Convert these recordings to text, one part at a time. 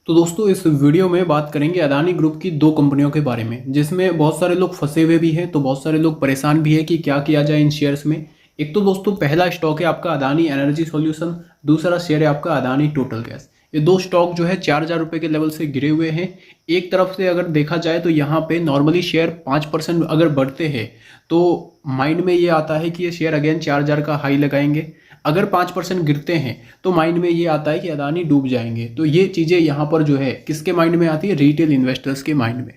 तो दोस्तों इस वीडियो में बात करेंगे अदानी ग्रुप की दो कंपनियों के बारे में, जिसमें बहुत सारे लोग फंसे हुए भी हैं, तो बहुत सारे लोग परेशान भी है कि क्या किया जाए इन शेयर्स में। एक तो दोस्तों पहला स्टॉक है आपका अदानी एनर्जी सॉल्यूशन, दूसरा शेयर है आपका अदानी टोटल गैस। ये दो स्टॉक जो है 4,000 रुपये के लेवल से गिरे हुए हैं। एक तरफ से अगर देखा जाए तो यहाँ पे नॉर्मली शेयर 5% अगर बढ़ते हैं तो माइंड में ये आता है कि ये शेयर अगेन 4,000 का हाई लगाएंगे। अगर 5% गिरते हैं तो माइंड में ये आता है कि अदानी डूब जाएंगे। तो ये चीज़ें यहाँ पर जो है किसके माइंड में आती है, रिटेल इन्वेस्टर्स के माइंड में।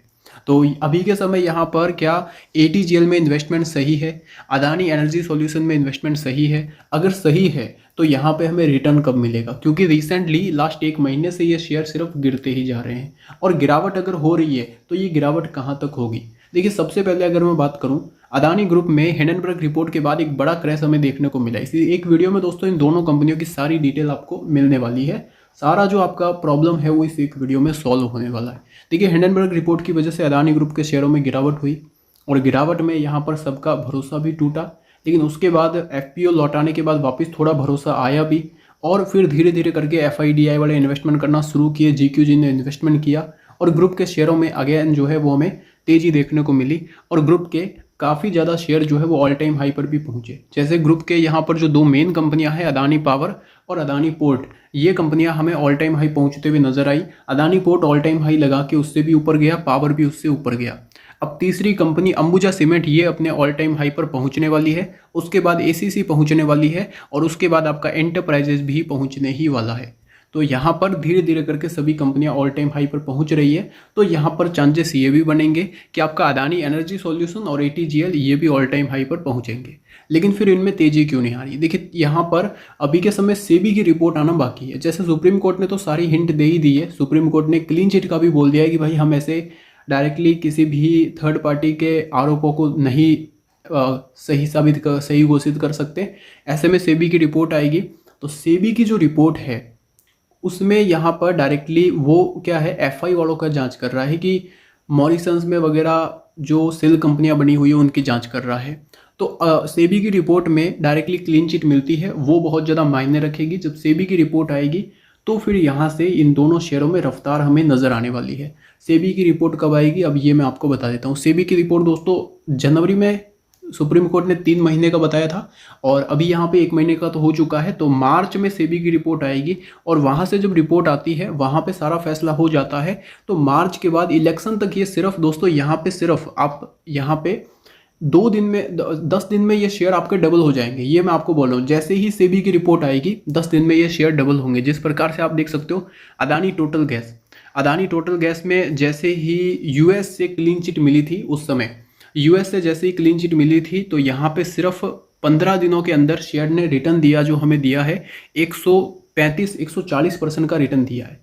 तो अभी के समय यहाँ पर क्या एटीजीएल में इन्वेस्टमेंट सही है, अदानी एनर्जी सॉल्यूशन में इन्वेस्टमेंट सही है? अगर सही है तो यहाँ पे हमें रिटर्न कब मिलेगा, क्योंकि रिसेंटली लास्ट एक महीने से ये शेयर सिर्फ गिरते ही जा रहे हैं। और गिरावट अगर हो रही है तो ये गिरावट कहाँ तक होगी? देखिए, सबसे पहले अगर मैं बात करूं अदानी ग्रुप में हिंडनबर्ग रिपोर्ट के बाद एक बड़ा क्रैश हमें देखने को मिला। इसी एक वीडियो में दोस्तों इन दोनों कंपनियों की सारी डिटेल आपको मिलने वाली है। सारा जो आपका प्रॉब्लम है वो इस एक वीडियो में सॉल्व होने वाला है। देखिए, हिंडनबर्ग रिपोर्ट की वजह से अदानी ग्रुप के शेयरों में गिरावट हुई और गिरावट में यहाँ पर सबका भरोसा भी टूटा। लेकिन उसके बाद एफपीओ लौटाने के बाद वापस थोड़ा भरोसा आया भी, और फिर धीरे धीरे करके एफआईडीआई वाले इन्वेस्टमेंट करना शुरू किए, जीक्यूजी ने इन्वेस्टमेंट किया और ग्रुप के शेयरों में अगेन जो है वो हमें तेजी देखने को मिली। और ग्रुप के काफ़ी ज़्यादा शेयर जो है वो ऑल टाइम हाई पर भी पहुंचे। जैसे ग्रुप के यहाँ पर जो दो मेन कंपनियां हैं, अदानी पावर और अदानी पोर्ट, ये कंपनियां हमें ऑल टाइम हाई पहुंचते हुए नजर आई। Adani port all time high लगा के उससे भी ऊपर गया, पावर भी उससे ऊपर गया। अब तीसरी कंपनी अंबुजा सीमेंट, ये अपने ऑल टाइम हाई पर पहुंचने वाली है। उसके बाद एसीसी पहुंचने वाली है और उसके बाद आपका एंटरप्राइजेस भी पहुंचने ही वाला है। तो यहाँ पर धीरे धीरे करके सभी कंपनियां ऑल टाइम हाई पर पहुंच रही है। तो यहाँ पर चांसेस ये भी बनेंगे कि आपका अदानी एनर्जी सॉल्यूशन और एटीजीएल ये भी ऑल टाइम हाई पर पहुंचेंगे। लेकिन फिर इनमें तेजी क्यों नहीं आ रही? देखिए, यहाँ पर अभी के समय सेबी की रिपोर्ट आना बाकी है। जैसे सुप्रीम कोर्ट ने तो सारी हिंट दे ही दी है। सुप्रीम कोर्ट ने क्लीन चिट का भी बोल दिया है कि भाई हम ऐसे डायरेक्टली किसी भी थर्ड पार्टी के आरोपों को नहीं सही घोषित कर सकते। ऐसे में सेबी की रिपोर्ट आएगी। तो सेबी की जो रिपोर्ट है उसमें यहाँ पर डायरेक्टली वो क्या है, एफआई वालों का जांच कर रहा है कि मॉरिशस में वगैरह जो सेल कंपनियां बनी हुई है उनकी जांच कर रहा है। तो सेबी की रिपोर्ट में डायरेक्टली क्लीन चिट मिलती है, वो बहुत ज़्यादा मायने रखेगी। जब सेबी की रिपोर्ट आएगी तो फिर यहाँ से इन दोनों शेयरों में रफ्तार हमें नज़र आने वाली है। सेबी की रिपोर्ट कब आएगी अब ये मैं आपको बता देता हूँ। सेबी की रिपोर्ट दोस्तों जनवरी में सुप्रीम कोर्ट ने 3 महीने का बताया था और अभी यहाँ पे 1 महीने का तो हो चुका है। तो मार्च में सेबी की रिपोर्ट आएगी और वहाँ से जब रिपोर्ट आती है वहाँ पे सारा फैसला हो जाता है। तो मार्च के बाद इलेक्शन तक ये सिर्फ दोस्तों यहाँ पे सिर्फ आप यहाँ पे 2 दिन में 10 दिन में ये शेयर आपके डबल हो जाएंगे। ये मैं आपको बोल रहा हूँ, जैसे ही सेबी की रिपोर्ट आएगी 10 दिन में ये शेयर डबल होंगे। जिस प्रकार से आप देख सकते हो अदानी टोटल गैस में जैसे ही यूएस से क्लीन चिट मिली थी, उस समय यूएस से जैसे ही क्लीन चिट मिली थी तो यहाँ पे सिर्फ 15 दिनों के अंदर शेयर ने रिटर्न दिया, जो हमें दिया है 140% का रिटर्न दिया है।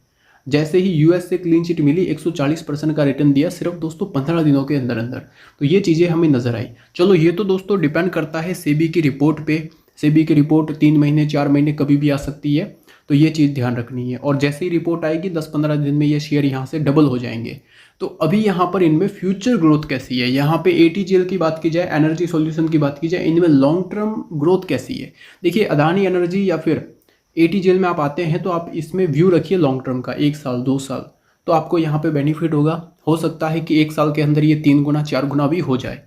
जैसे ही यूएस से क्लीन चिट मिली 140% का रिटर्न दिया सिर्फ दोस्तों 15 दिनों के अंदर अंदर। तो ये चीज़ें हमें नजर आई। चलो, ये तो दोस्तों डिपेंड करता है सेबी की रिपोर्ट पे। सेबी की रिपोर्ट 3 महीने 4 महीने कभी भी आ सकती है, तो ये चीज़ ध्यान रखनी है। और जैसे ही रिपोर्ट आएगी 10-15 दिन में ये शेयर यहाँ से डबल हो जाएंगे। तो अभी यहाँ पर इनमें फ्यूचर ग्रोथ कैसी है, यहाँ पे एटीजीएल की बात की जाए, एनर्जी सॉल्यूशन की बात की जाए, इनमें लॉन्ग टर्म ग्रोथ कैसी है? देखिए, अदानी एनर्जी या फिर एटीजीएल में आप आते हैं तो आप इसमें व्यू रखिए लॉन्ग टर्म का, 1 साल 2 साल, तो आपको यहाँ पे बेनिफिट होगा। हो सकता है कि 1 साल के अंदर ये 3 गुना 4 गुना भी हो जाए।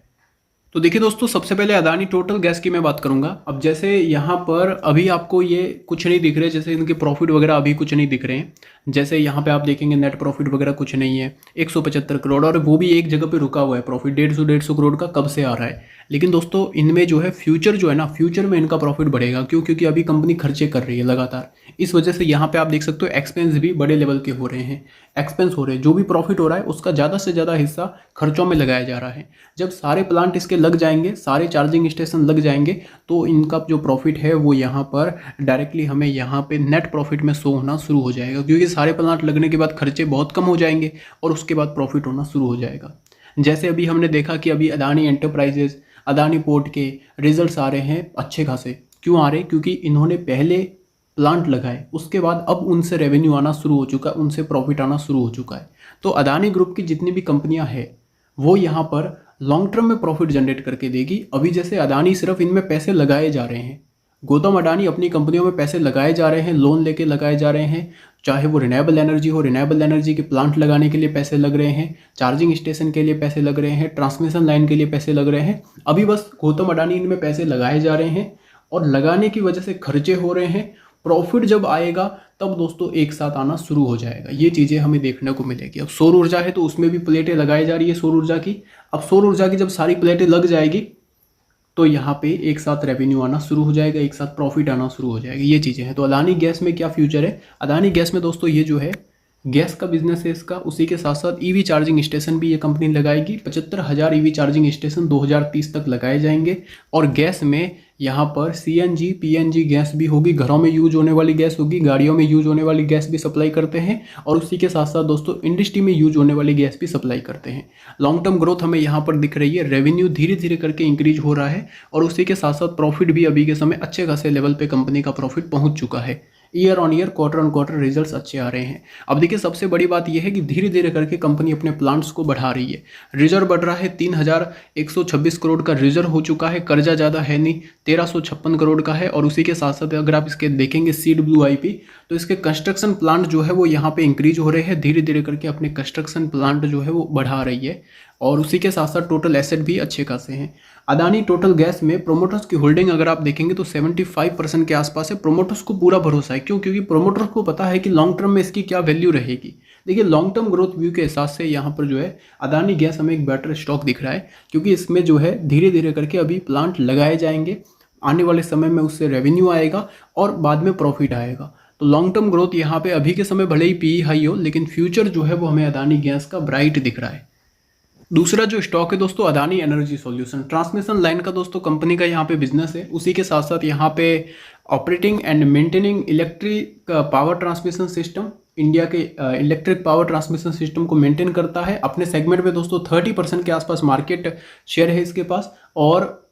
तो देखिए दोस्तों, सबसे पहले अदानी टोटल गैस की मैं बात करूंगा। अब जैसे यहाँ पर अभी आपको ये कुछ नहीं दिख रहे, जैसे इनके प्रॉफिट वगैरह अभी कुछ नहीं दिख रहे हैं। जैसे यहाँ पे आप देखेंगे नेट प्रॉफिट वगैरह कुछ नहीं है, 175 करोड़, और वो भी एक जगह पे रुका हुआ है। प्रॉफिट 150 करोड़ का कब से आ रहा है। लेकिन दोस्तों इनमें जो है फ्यूचर जो है ना, फ्यूचर में इनका प्रॉफिट बढ़ेगा। क्यों? क्योंकि अभी कंपनी खर्चे कर रही है लगातार। इस वजह से यहाँ पे आप देख सकते हो एक्सपेंस भी बड़े लेवल के हो रहे हैं। एक्सपेंस हो रहे हैं, जो भी प्रॉफिट हो रहा है उसका ज़्यादा से ज़्यादा हिस्सा खर्चों में लगाया जा रहा है। जब सारे प्लांट इसके लग जाएंगे, सारे चार्जिंग स्टेशन लग जाएंगे, तो इनका जो प्रॉफिट है वो यहाँ पर डायरेक्टली हमें यहाँ पे नेट प्रॉफिट में शो होना शुरू हो जाएगा। क्योंकि सारे प्लांट लगने के बाद खर्चे बहुत कम हो जाएंगे और उसके बाद प्रॉफिट होना शुरू हो जाएगा। जैसे अभी हमने देखा कि अभी अदानी एंटरप्राइजेस, अदानी पोर्ट के रिजल्ट्स आ रहे हैं अच्छे खासे। क्यों आ रहे? क्योंकि इन्होंने पहले प्लांट लगाए, उसके बाद अब उनसे रेवेन्यू आना शुरू हो चुका है, उनसे प्रॉफिट आना शुरू हो चुका है। तो अदानी ग्रुप की जितनी भी कंपनियां हैं वो यहाँ पर लॉन्ग टर्म में प्रॉफिट जनरेट करके देगी। अभी जैसे अदानी सिर्फ इनमें पैसे लगाए जा रहे हैं, गौतम अडानी अपनी कंपनियों में पैसे लगाए जा रहे हैं, लोन लेके लगाए जा रहे हैं। चाहे वो रिन्यूएबल एनर्जी हो, रिन्यूएबल एनर्जी के प्लांट लगाने के लिए पैसे लग रहे हैं, चार्जिंग स्टेशन के लिए पैसे लग रहे हैं, ट्रांसमिशन लाइन के लिए पैसे लग रहे हैं। अभी बस गौतम अडानी इनमें पैसे लगाए जा रहे हैं और लगाने की वजह से खर्चे हो रहे हैं। प्रॉफिट जब आएगा तब दोस्तों एक साथ आना शुरू हो जाएगा। ये चीज़ें हमें देखने को मिलेगी। अब सौर ऊर्जा है तो उसमें भी प्लेटें लगाई जा रही है सौर ऊर्जा की। अब सौर ऊर्जा की जब सारी प्लेटें लग जाएगी तो यहाँ पे एक साथ रेवेन्यू आना शुरू हो जाएगा, एक साथ प्रॉफिट आना शुरू हो जाएगा। ये चीज़ें हैं। तो अदानी गैस में क्या फ्यूचर है? अदानी गैस में दोस्तों ये जो है गैस का बिजनेस है इसका, उसी के साथ साथ ईवी चार्जिंग स्टेशन भी ये कंपनी लगाएगी। 75,000 ईवी चार्जिंग स्टेशन 2030 तक लगाए जाएंगे। और गैस में यहाँ पर सीएनजी पीएनजी गैस भी होगी, घरों में यूज होने वाली गैस होगी, गाड़ियों में यूज होने वाली गैस भी सप्लाई करते हैं और उसी के साथ साथ दोस्तों इंडस्ट्री में यूज होने वाली गैस भी सप्लाई करते हैं। लॉन्ग टर्म ग्रोथ हमें यहाँ पर दिख रही है, रेवेन्यू धीरे धीरे करके इंक्रीज हो रहा है और उसी के साथ साथ प्रॉफिट भी अभी के समय अच्छे खासे लेवल पे कंपनी का प्रॉफिट पहुँच चुका है। Year on year, quarter on quarter results अच्छे आ रहे हैं। अब देखिए सबसे बड़ी बात यह है कि धीरे धीरे करके कंपनी अपने प्लांट्स को बढ़ा रही है। रिजर्व बढ़ रहा है, 3,126 करोड़ का रिजर्व हो चुका है। कर्जा ज़्यादा है नहीं, 1,356 करोड़ का है। और उसी के साथ साथ अगर आप इसके देखेंगे CWIP तो इसके कंस्ट्रक्शन प्लांट जो है वो यहाँ पे इंक्रीज हो रहे हैं। धीरे धीरे करके अपने कंस्ट्रक्शन प्लांट जो है वो बढ़ा रही है और उसी के साथ साथ टोटल एसेट भी अच्छे खासे हैं। अदानी टोटल गैस में प्रोमोटर्स की होल्डिंग अगर आप देखेंगे तो 75% के आसपास है। प्रोमोटर्स को पूरा भरोसा है। क्यों? क्योंकि प्रोमोटर्स को पता है कि लॉन्ग टर्म में इसकी क्या वैल्यू रहेगी। देखिए लॉन्ग टर्म ग्रोथ व्यू के हिसाब से यहाँ पर जो है अदानी गैस हमें एक बेटर स्टॉक दिख रहा है, क्योंकि इसमें जो है धीरे धीरे करके अभी प्लांट लगाए जाएंगे, आने वाले समय में उससे रेवेन्यू आएगा और बाद में प्रॉफिट आएगा। तो लॉन्ग टर्म ग्रोथ यहाँ पे अभी के समय भले ही PE हाई हो, लेकिन फ्यूचर जो है वो हमें अदानी गैस का ब्राइट दिख रहा है। दूसरा जो स्टॉक है दोस्तों Adani energy solution, transmission line का दोस्तों कंपनी का यहाँ पे बिजनेस है। उसी के साथ साथ यहाँ पे operating and maintaining electric power transmission system, India के इलेक्ट्रिक पावर ट्रांसमिशन सिस्टम को मेंटेन करता है। अपने सेगमेंट में दोस्तों 30% के आसपास मार्केट शेयर है इसके पास। और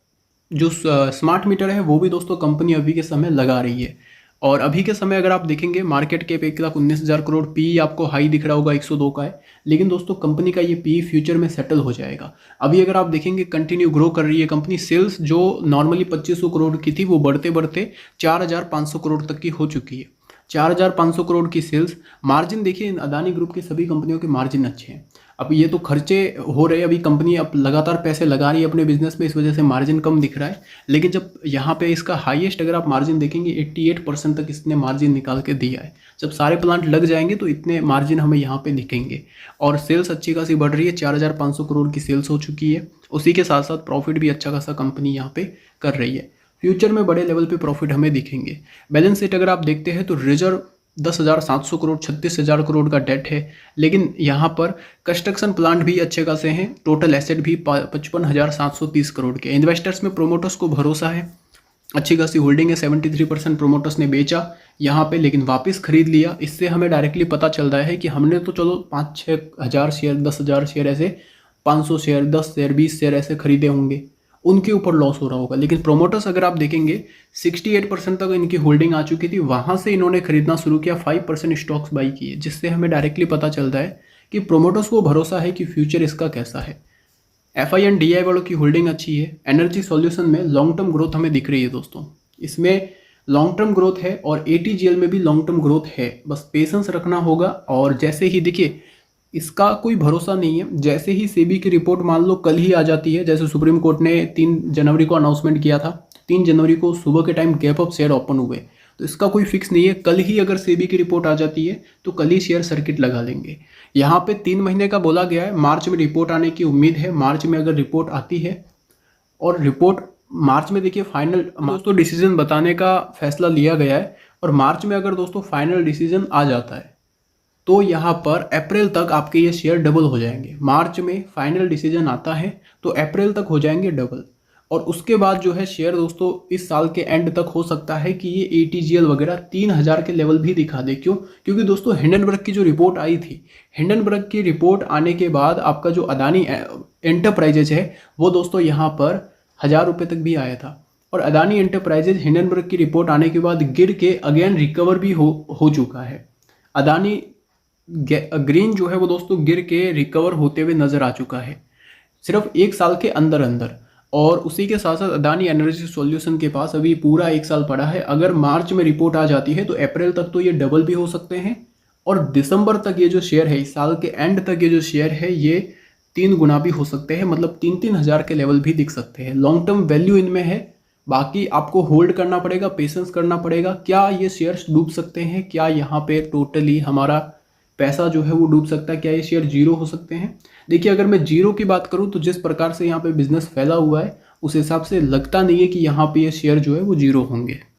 जो स्मार्ट मीटर है वो भी दोस्तों कंपनी अभी के समय लगा रही है। और अभी के समय अगर आप देखेंगे मार्केट कैप 1,19,000 करोड़, PE आपको हाई दिख रहा होगा 102 का है। लेकिन दोस्तों कंपनी का ये PE फ्यूचर में सेटल हो जाएगा। अभी अगर आप देखेंगे कंटिन्यू ग्रो कर रही है कंपनी। सेल्स जो नॉर्मली 2,500 करोड़ की थी वो बढ़ते बढ़ते 4,500 करोड़ तक की हो चुकी है। 4,500 करोड़ की सेल्स। मार्जिन देखिए अदानी ग्रुप की सभी कंपनियों के मार्जिन अच्छे हैं। अब ये तो खर्चे हो रहे हैं, अभी कंपनी अब लगातार पैसे लगा रही है अपने बिजनेस में, इस वजह से मार्जिन कम दिख रहा है। लेकिन जब यहाँ पे इसका हाईएस्ट अगर आप मार्जिन देखेंगे 88% तक इसने मार्जिन निकाल के दिया है। जब सारे प्लांट लग जाएंगे तो इतने मार्जिन हमें यहाँ पे दिखेंगे। और सेल्स अच्छी खासी बढ़ रही है, 4,500 करोड़ की सेल्स हो चुकी है। उसी के साथ साथ प्रॉफिट भी अच्छा खासा कंपनी यहाँ पे कर रही है। फ्यूचर में बड़े लेवल पे प्रॉफिट हमें दिखेंगे। बैलेंस शीट अगर आप देखते हैं तो रिजर्व 10,700 करोड़, 36,000 करोड़ का डेट है। लेकिन यहाँ पर कंस्ट्रक्शन प्लांट भी अच्छे खासे हैं। टोटल एसेट भी 55,730 करोड़ के। इन्वेस्टर्स में प्रोमोटर्स को भरोसा है, अच्छी खासी होल्डिंग है। 73% प्रोमोटर्स ने बेचा यहाँ पे, लेकिन वापस खरीद लिया। इससे हमें डायरेक्टली पता चल रहा है कि हमने तो चलो 5-6 हज़ार शेयर, 10,000 शेयर ऐसे, 500 शेयर, 10 शेयर, 20 शेयर ऐसे खरीदे होंगे, उनके ऊपर लॉस हो रहा होगा। लेकिन प्रोमोटर्स अगर आप देखेंगे 68% तक इनकी होल्डिंग आ चुकी थी, वहाँ से इन्होंने खरीदना शुरू किया, 5% स्टॉक्स बाई किए, जिससे हमें डायरेक्टली पता चलता है कि प्रोमोटर्स को भरोसा है कि फ्यूचर इसका कैसा है। FINDI वालों की होल्डिंग अच्छी है। एनर्जी सॉल्यूशन में लॉन्ग टर्म ग्रोथ हमें दिख रही है दोस्तों, इसमें लॉन्ग टर्म ग्रोथ है और ATGL में भी लॉन्ग टर्म ग्रोथ है। बस पेशेंस रखना होगा। और जैसे ही देखिए इसका कोई भरोसा नहीं है, जैसे ही सेबी की रिपोर्ट मान लो कल ही आ जाती है, जैसे सुप्रीम कोर्ट ने 3 जनवरी को अनाउंसमेंट किया था, 3 जनवरी को सुबह के time gap up share open हुए, तो इसका कोई फिक्स नहीं है। कल ही अगर सेबी की रिपोर्ट आ जाती है तो कल ही शेयर सर्किट लगा लेंगे। यहाँ पे 3 महीने का बोला गया है, मार्च में रिपोर्ट आने की उम्मीद है। मार्च में अगर रिपोर्ट आती है और रिपोर्ट मार्च में देखिए फाइनल दोस्तों डिसीजन बताने का फैसला लिया गया है, और मार्च में अगर दोस्तों फाइनल डिसीजन आ जाता है तो यहाँ पर अप्रैल तक आपके ये शेयर डबल हो जाएंगे। मार्च में फाइनल डिसीजन आता है तो अप्रैल तक हो जाएंगे डबल। और उसके बाद जो है शेयर दोस्तों इस साल के एंड तक हो सकता है कि ये ATGL वगैरह 3,000 के लेवल भी दिखा दे। क्यों? क्योंकि दोस्तों हिंडनबर्ग की जो रिपोर्ट आई थी, हिंडनबर्ग की रिपोर्ट आने के बाद आपका जो अदानी एंटरप्राइजेज है वो दोस्तों यहाँ पर 1,000 रुपये तक भी आया था। और अदानी एंटरप्राइजेज हिंडनबर्ग की रिपोर्ट आने के बाद गिर के अगेन रिकवर भी हो चुका है। अदानी ग्रीन जो है वो दोस्तों गिर के रिकवर होते हुए नजर आ चुका है सिर्फ 1 साल के अंदर अंदर। और उसी के साथ साथ अदानी एनर्जी सॉल्यूशन के पास अभी पूरा 1 साल पड़ा है। अगर मार्च में रिपोर्ट आ जाती है तो अप्रैल तक तो ये डबल भी हो सकते हैं और दिसंबर तक ये जो शेयर है, इस साल के एंड तक ये जो शेयर है ये 3 गुना भी हो सकते हैं, मतलब 3-3 हज़ार के लेवल भी दिख सकते हैं। लॉन्ग टर्म वैल्यू इनमें है, बाकी आपको होल्ड करना पड़ेगा, पेशेंस करना पड़ेगा। क्या ये शेयर्स डूब सकते हैं? क्या यहाँ पे टोटली हमारा पैसा जो है वो डूब सकता है? क्या ये शेयर जीरो हो सकते हैं? देखिए, अगर मैं जीरो की बात करूँ तो जिस प्रकार से यहाँ पे बिजनेस फैला हुआ है उस हिसाब से लगता नहीं है कि यहाँ पे ये शेयर जो है वो जीरो होंगे।